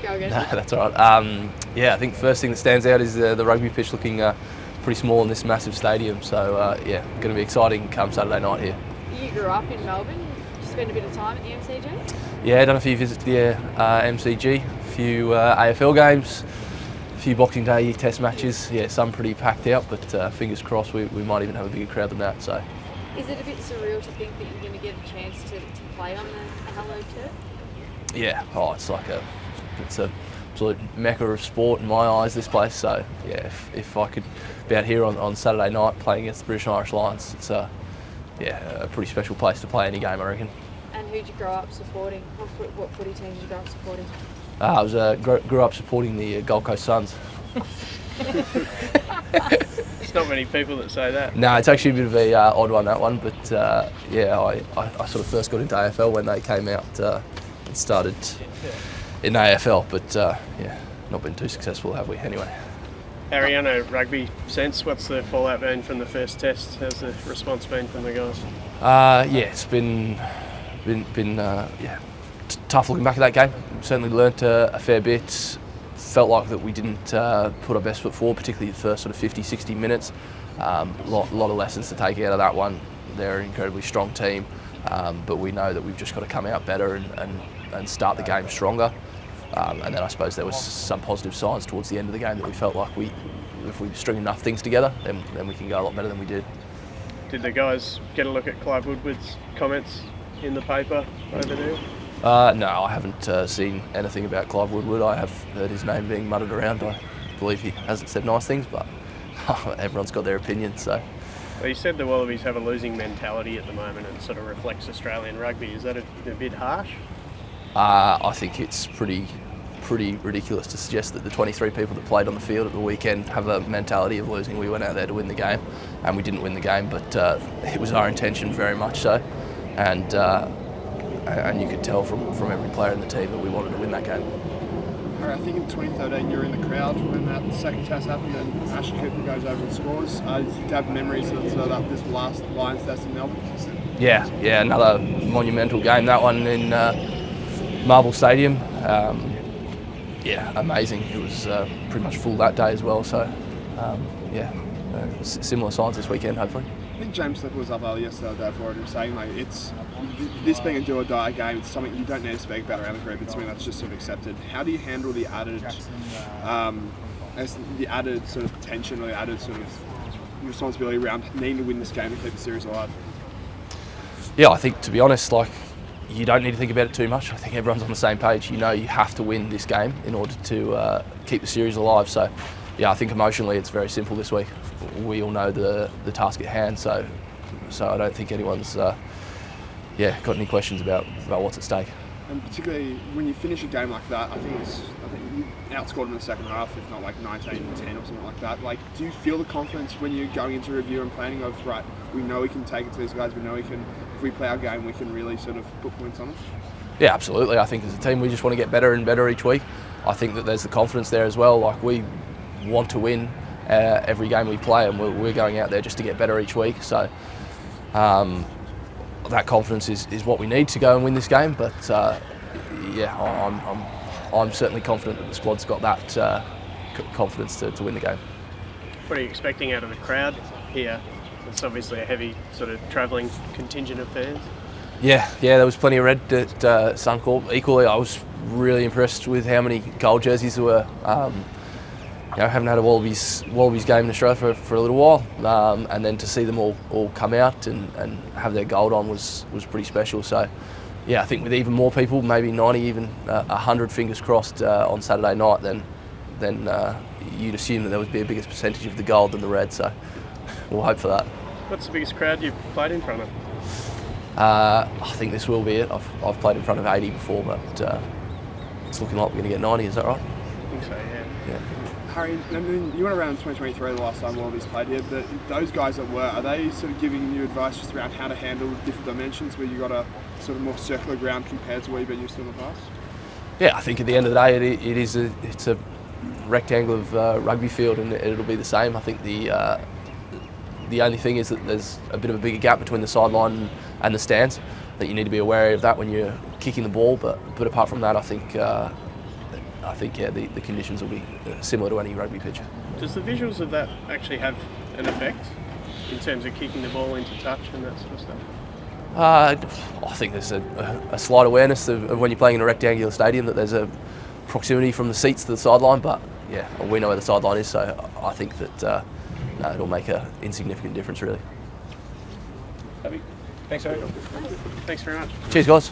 Go again. No, that's all right. Yeah, I think the first thing that stands out is the rugby pitch looking pretty small in this massive stadium. So yeah, going to be exciting come Saturday night here. You grew up in Melbourne. Did you spend a bit of time at the MCG? Yeah, done a few visits to the MCG, a few AFL games, a few Boxing Day Test matches. Yeah, some pretty packed out, but fingers crossed we might even have a bigger crowd than that. So. Is it a bit surreal to think that you're going to get a chance to play on the hallowed turf? Yeah, it's a absolute mecca of sport in my eyes, this place. So yeah, if I could be out here on Saturday night playing against the British and Irish Lions, it's a pretty special place to play any game, I reckon. And who'd you grow up supporting? What footy team did you grow up supporting? I grew up supporting the Gold Coast Suns. There's not many people that say that. No, it's actually a bit of a odd one, that one. But yeah, I sort of first got into AFL when they came out and started in AFL. But yeah, not been too successful, have we? Anyway. Ariano, rugby sense, what's the fallout been from the first test? How's the response been from the guys? Yeah, it's been tough looking back at that game. Certainly learnt a fair bit. Felt like that we didn't put our best foot forward, particularly the first sort of 50, 60 minutes. Lot of lessons to take out of that one. They're an incredibly strong team, but we know that we've just got to come out better and start the game stronger. And then I suppose there was some positive signs towards the end of the game that we felt like if we string enough things together, then we can go a lot better than we did. Did the guys get a look at Clive Woodward's comments in the paper over there? No, I haven't seen anything about Clive Woodward. I have heard his name being muttered around. I believe he hasn't said nice things, but everyone's got their opinion. So. Well, you said the Wallabies have a losing mentality at the moment and sort of reflects Australian rugby. Is that a bit harsh? I think it's pretty ridiculous to suggest that the 23 people that played on the field at the weekend have a mentality of losing. We went out there to win the game, and we didn't win the game, but it was our intention very much so, and you could tell from every player in the team that we wanted to win that game. I think in 2013 you were in the crowd when that second test happened and Ashley Cooper goes over and scores. Do you have memories of this last Lions test in Melbourne? Yeah, another monumental game, that one in Marvel Stadium. Yeah, amazing. It was pretty much full that day as well, so yeah, similar signs this weekend hopefully. I think James Slipper was up earlier yesterday for it and saying like it's this being a do or die game, it's something you don't need to speak about around the group, it's something that's just sort of accepted. How do you handle the added sort of tension or the added sort of responsibility around needing to win this game to keep the series alive? Yeah, I think to be honest, like, you don't need to think about it too much. I think everyone's on the same page. You know you have to win this game in order to keep the series alive. So, yeah, I think emotionally it's very simple this week. We all know the task at hand, so I don't think anyone's got any questions about what's at stake. And particularly when you finish a game like that, I think you outscored them in the second half, if not like 19-10 or something like that. Like, do you feel the confidence when you're going into review and planning of, right, we know we can take it to these guys, we know we can, if we play our game, we can really sort of put points on them? Yeah, absolutely. I think as a team we just want to get better and better each week. I think that there's the confidence there as well. Like, we want to win every game we play, and we're going out there just to get better each week. So that confidence is what we need to go and win this game. But I'm certainly confident that the squad's got that confidence to win the game. What are you expecting out of the crowd here? It's obviously a heavy sort of travelling contingent of fans. Yeah, there was plenty of red at Suncorp. Equally, I was really impressed with how many gold jerseys there were. Haven't had a Wallabies game in Australia for a little while, and then to see them all come out and have their gold on was pretty special. So, yeah, I think with even more people, maybe 90, even 100, fingers crossed, on Saturday night, then you'd assume that there would be a bigger percentage of the gold than the red. So, we'll hope for that. What's the biggest crowd you've played in front of? I think this will be it. I've played in front of 80 before, but it's looking like we're going to get 90. Is that right? I think so. Yeah. Harry, I mean, you went around in 2023 the last time Wallabies played here, but those guys that were, are they sort of giving you advice just around how to handle different dimensions where you got a sort of more circular ground compared to where you've been used to in the past? Yeah, I think at the end of the day it's a rectangle of rugby field, and it'll be the same. I think the only thing is that there's a bit of a bigger gap between the sideline and the stands, that you need to be aware of that when you're kicking the ball, but apart from that, I think I think the conditions will be similar to any rugby pitch. Does the visuals of that actually have an effect in terms of kicking the ball into touch and that sort of stuff? I think there's a slight awareness of when you're playing in a rectangular stadium that there's a proximity from the seats to the sideline, but yeah, we know where the sideline is, so I think that no, it'll make an insignificant difference really. Thanks, Harry. Thanks very much. Cheers, guys.